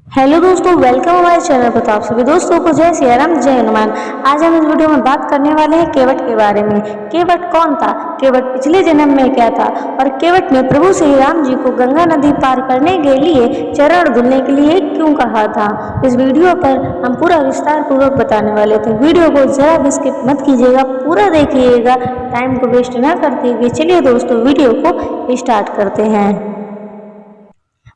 Hello दोस्तों, welcome हमारे channel पर। तो आप सभी दोस्तों को जय सिया राम, जय हनुमान। आज हम इस वीडियो में बात करने वाले हैं केवट के बारे में। केवट कौन था, केवट पिछले जन्म में क्या था, और केवट ने प्रभु श्री राम जी को गंगा नदी पार करने के लिए चरण धुलने के लिए क्यों कहा था। इस वीडियो पर हम पूरा विस्तार पूर्वक बताने वाले थे। वीडियो को जरा भी स्किप मत कीजिएगा, पूरा देखिएगा, टाइम को वेस्ट न करते हुए। चलिए दोस्तों, वीडियो को स्टार्ट करते हैं।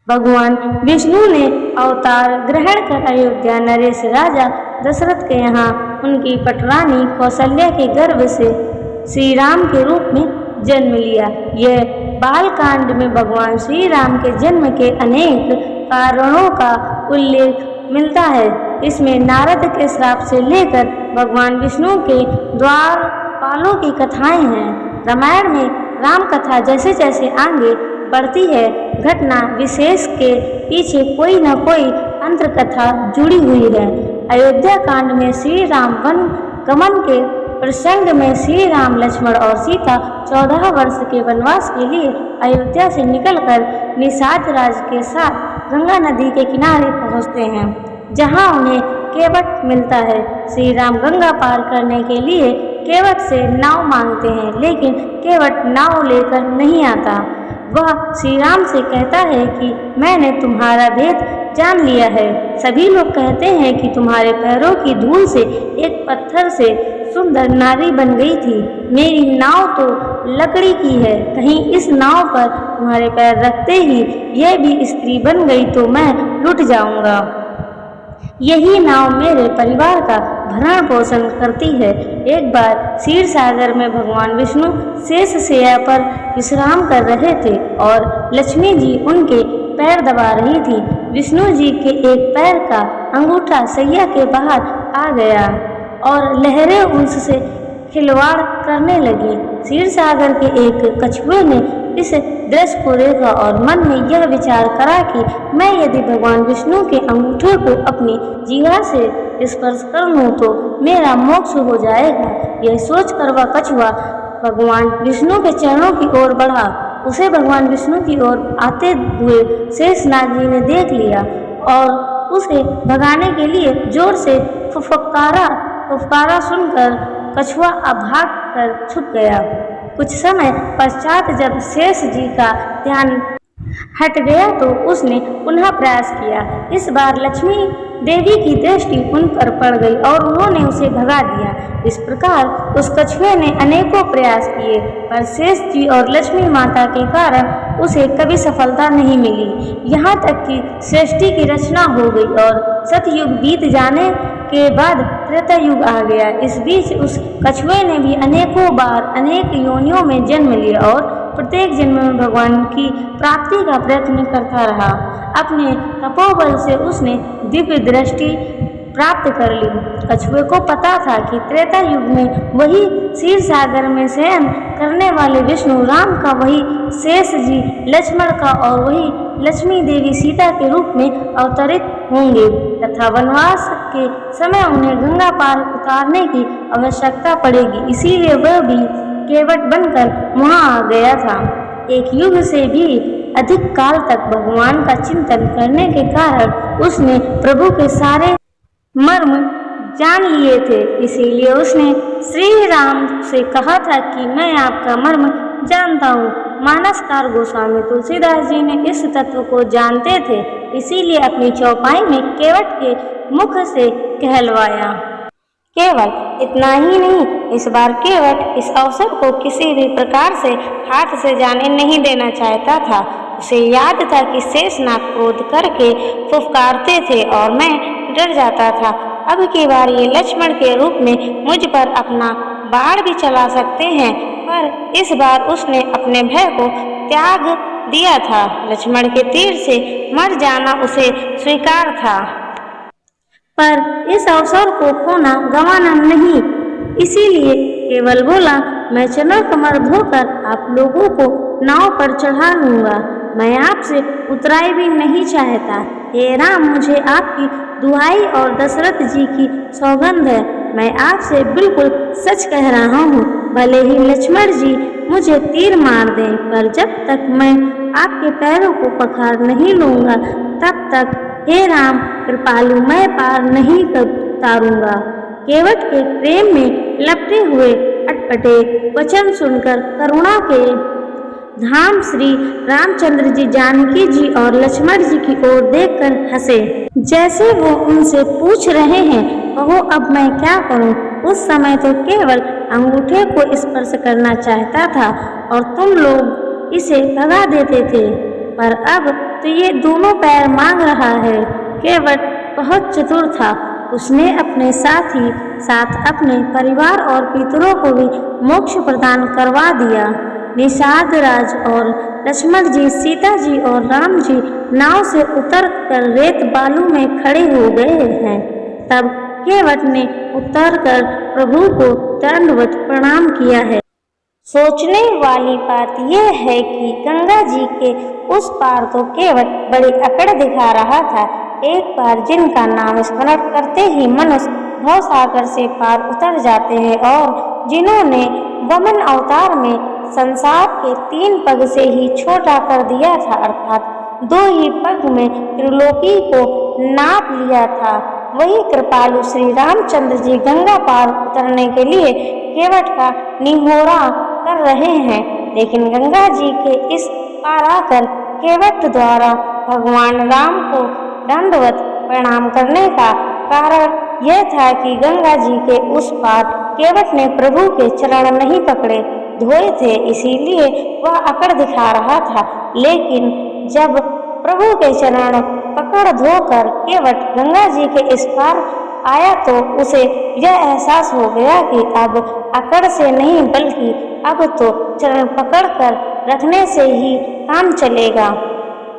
भगवान विष्णु ने अवतार ग्रहण कर अयोध्या नरेश राजा दशरथ के यहाँ उनकी पटरानी कौशल्या के गर्भ से श्री राम के रूप में जन्म लिया। यह बाल कांड में भगवान श्री राम के जन्म के अनेक कारणों का उल्लेख मिलता है। इसमें नारद के श्राप से लेकर भगवान विष्णु के द्वारपालों की कथाएं हैं। रामायण में राम कथा जैसे जैसे आगे बढ़ती है, घटना विशेष के पीछे कोई न कोई अंतर कथा जुड़ी हुई है। अयोध्या कांड में श्री राम वन गमन के प्रसंग में श्री राम, लक्ष्मण और सीता 14 वर्ष के वनवास के लिए अयोध्या से निकलकर निषाद राज के साथ गंगा नदी के किनारे पहुंचते हैं, जहां उन्हें केवट मिलता है। श्री राम गंगा पार करने के लिए केवट से नाव मांगते हैं, लेकिन केवट नाव लेकर नहीं आता। वह श्री राम से कहता है कि मैंने तुम्हारा भेद जान लिया है। सभी लोग कहते हैं कि तुम्हारे पैरों की धूल से एक पत्थर से सुंदर नारी बन गई थी। मेरी नाव तो लकड़ी की है, कहीं इस नाव पर तुम्हारे पैर रखते ही यह भी स्त्री बन गई तो मैं लुट जाऊंगा। यही नाव मेरे परिवार का भरण पोषण करती है। एक बार क्षीर सागर में भगवान विष्णु शेष शैया पर विश्राम कर रहे थे और लक्ष्मी जी उनके पैर दबा रही थी। विष्णु जी के एक पैर का अंगूठा सैया के बाहर आ गया और लहरें उससे खिलवाड़ करने लगी। क्षीर सागर के एक कछुए ने इस दृश्य को देखा और मन में यह विचार करा कि मैं यदि भगवान विष्णु के अंगूठे को अपनी जीवा से स्पर्श कर लूं तो मेरा मोक्ष हो जाएगा। यह सोचकर वह कछुआ भगवान विष्णु के चरणों की ओर बढ़ा। उसे भगवान विष्णु की ओर आते हुए शेषनाग जी ने देख लिया और उसे भगाने के लिए जोर से फुफकारा सुनकर कछुआ भाग कर छुप गया। कुछ समय पश्चात जब शेष जी का ध्यान हट गया तो उसने पुनः प्रयास किया। इस बार लक्ष्मी देवी की दृष्टि उन पर पड़ गई और उन्होंने उसे भगा दिया। इस प्रकार उस कछुए ने अनेकों प्रयास किए, पर शेष जी और लक्ष्मी माता के कारण उसे कभी सफलता नहीं मिली। यहाँ तक कि सृष्टि की रचना हो गई और सतयुग बीत जाने के बाद त्रेता युग आ गया। इस बीच उस कछुए ने भी अनेकों बार अनेक योनियों में जन्म लिया और प्रत्येक जन्म में भगवान की प्राप्ति का प्रयत्न करता रहा। अपने तपोबल से उसने दिव्य दृष्टि प्राप्त कर ली। कछुए को पता था कि त्रेता युग में वही क्षीर सागर में शयन करने वाले विष्णु राम का, वही शेष जी लक्ष्मण का और वही लक्ष्मी देवी सीता के रूप में अवतरित होंगे तथा वनवास के समय उन्हें गंगा पार उतारने की आवश्यकता पड़ेगी। इसीलिए वह भी केवट बनकर वहां आ गया था। एक युग से भी अधिक काल तक भगवान का चिंतन करने के कारण उसने प्रभु के सारे मर्म जान लिए थे। इसीलिए उसने श्री राम से कहा था कि मैं आपका मर्म जानता हूँ। मानसकार गोस्वामी तुलसीदास जी ने इस तत्व को जानते थे, इसीलिए अपनी चौपाई में केवट के मुख से कहलवाया। केवल इतना ही नहीं, इस बार केवट इस अवसर को किसी भी प्रकार से हाथ से जाने नहीं देना चाहता था। उसे याद था कि शेषनाग क्रोध करके फुफकारते थे और मैं डर जाता था। अब की बार ये लक्ष्मण के रूप में मुझ पर अपना बाण भी चला सकते हैं, पर इस बार उसने अपने भय को त्याग दिया था। लक्ष्मण के तीर से मर जाना उसे स्वीकार था, पर इस अवसर को खोना गंवाना नहीं। इसीलिए केवल बोला, मैं चरण कमर धोकर आप लोगों को नाव पर चढ़ा लूंगा। मैं आपसे उतराई भी नहीं चाहता। हे राम, मुझे आपकी दुहाई और दशरथ जी की सौगंध है, मैं आपसे बिल्कुल सच कह रहा हूँ। भले ही लक्ष्मण जी मुझे तीर मार दें, पर जब तक मैं आपके पैरों को पखार नहीं लूंगा तब तक हे राम कृपालु मैं पार नहीं कर उतारूंगा। केवट के प्रेम में लपटे हुए अटपटे वचन सुनकर करुणा के धाम श्री रामचंद्र जी जानकी जी और लक्ष्मण जी की ओर देखकर हंसे, जैसे वो उनसे पूछ रहे हैं कहो अब मैं क्या करूं। उस समय तो केवल अंगूठे को स्पर्श करना चाहता था और तुम लोग इसे भगा देते थे, पर अब तो ये दोनों पैर मांग रहा है। केवट बहुत चतुर था, उसने अपने साथ ही साथ अपने परिवार और पितरों को भी मोक्ष प्रदान करवा दिया। निषाद राज और लक्ष्मण जी, सीता जी और राम जी नाव से उतर कर रेत बालू में खड़े हो गए हैं। तब केवट ने उतरकर प्रभु को दंडवत प्रणाम किया है। सोचने वाली बात यह है कि गंगा जी के उस पार तो केवट बड़ी अकड़ दिखा रहा था। एक बार जिनका नाम स्मरण करते ही मनुष्य भवसागर से पार उतर जाते हैं और जिन्होंने वमन अवतार में संसार के 3 पग से ही छोटा कर दिया था, अर्थात 2 ही पग में त्रिलोकी को नाप लिया था, वही कृपालु श्री रामचंद्र जी गंगा पार उतरने के लिए केवट का निहोरा कर रहे हैं। लेकिन गंगा जी के इस पार आकर केवट द्वारा भगवान राम को दंडवत प्रणाम करने का कारण यह था कि गंगा जी के उस पार केवट ने प्रभु के चरण नहीं पकड़े धोए थे, इसीलिए वह अकड़ दिखा रहा था। लेकिन जब प्रभु के चरण पकड़ धोकर केवट गंगा जी के इस पार आया तो उसे यह एहसास हो गया कि अब अकड़ से नहीं बल्कि अब तो चरण पकड़कर रखने से ही काम चलेगा।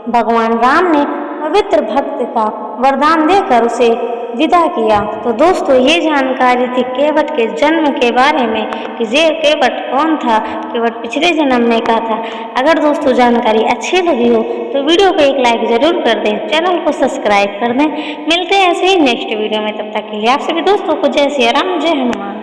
भगवान राम ने पवित्र भक्त का वरदान देकर उसे विदा किया। तो दोस्तों ये जानकारी थी केवट के जन्म के बारे में कि ये केवट कौन था, केवट पिछले जन्म में का था। अगर दोस्तों जानकारी अच्छी लगी हो तो वीडियो को एक लाइक जरूर कर दें, चैनल को सब्सक्राइब कर दें। मिलते हैं ऐसे ही नेक्स्ट वीडियो में, तब तक के लिए आप सभी दोस्तों को जय सिया राम, जय हनुमान।